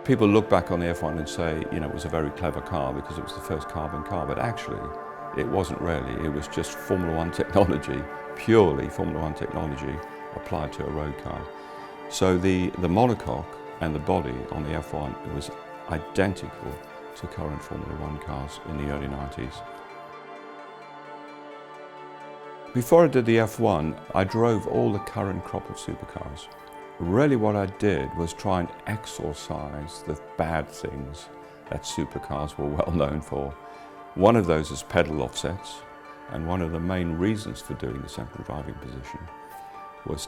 People look back on the F1 and say, you know, it was a very clever car because it was the first carbon car, but actually it wasn't really. It was just Formula One technology, purely Formula One technology applied to a road car. So the monocoque and the body on the F1 was identical to current Formula One cars in the early 90s. Before I did the F1, I drove all the current crop of supercars. Really what I did was try and exorcise the bad things that supercars were well known for. One of those is pedal offsets, and one of the main reasons for doing the central driving position was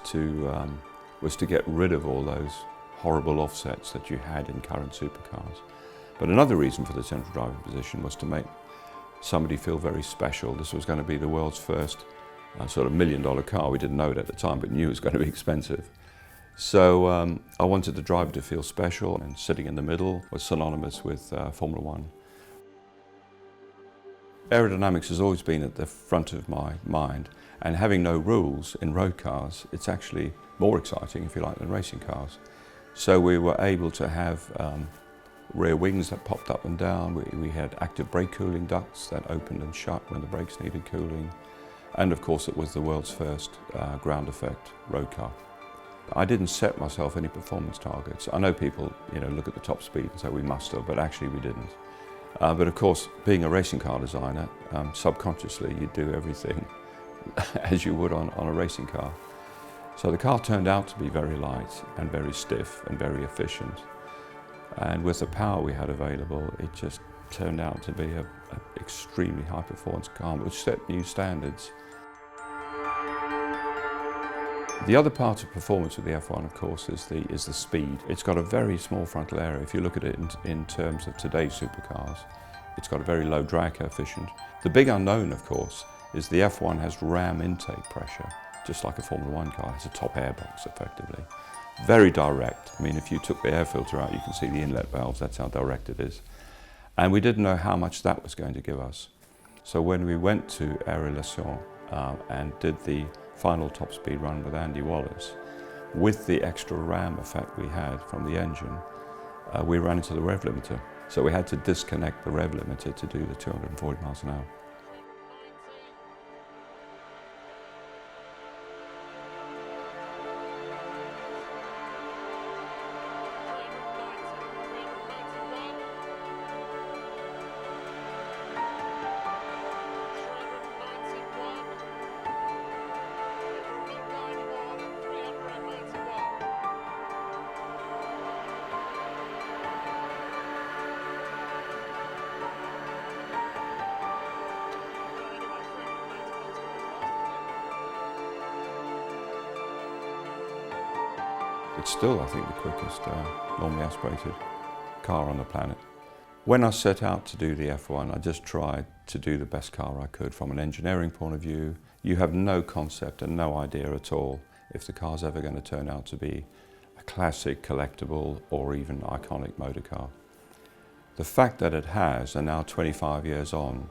to get rid of all those horrible offsets that you had in current supercars. But another reason for the central driving position was to make somebody feel very special. This was going to be the world's first sort of $1 million car. We didn't know it at the time, but knew it was going to be expensive. So I wanted the driver to feel special, and sitting in the middle was synonymous with Formula One. Aerodynamics has always been at the front of my mind, and having no rules in road cars, it's actually more exciting, if you like, than racing cars. So we were able to have rear wings that popped up and down. We had active brake cooling ducts that opened and shut when the brakes needed cooling. And of course it was the world's first ground effect road car. I didn't set myself any performance targets. I know people, you know, look at the top speed and say we must have, but actually we didn't. But of course, being a racing car designer, subconsciously you do everything as you would on a racing car. So the car turned out to be very light and very stiff and very efficient. And with the power we had available, it just turned out to be an extremely high performance car which set new standards. The other part of performance with the F1, of course, is the speed. It's got a very small frontal area. If you look at it in terms of today's supercars, it's got a very low drag coefficient. The big unknown, of course, is the F1 has ram intake pressure, just like a Formula One car. It has a top air box, effectively. Very direct. I mean, if you took the air filter out, you can see the inlet valves. That's how direct it is. And we didn't know how much that was going to give us. So when we went to Air Relation and did the final top speed run with Andy Wallace, with the extra ram effect we had from the engine, we ran into the rev limiter. So we had to disconnect the rev limiter to do the 240 miles an hour. It's still, I think, the quickest normally aspirated car on the planet. When I set out to do the F1, I just tried to do the best car I could from an engineering point of view. You have no concept and no idea at all if the car's ever going to turn out to be a classic, collectible, or even iconic motor car. The fact that it has, and now 25 years on,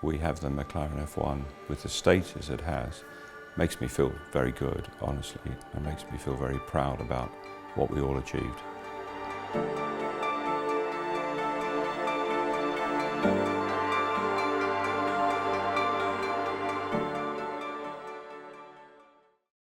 we have the McLaren F1 with the status it has, makes me feel very good, honestly. It makes me feel very proud about what we all achieved.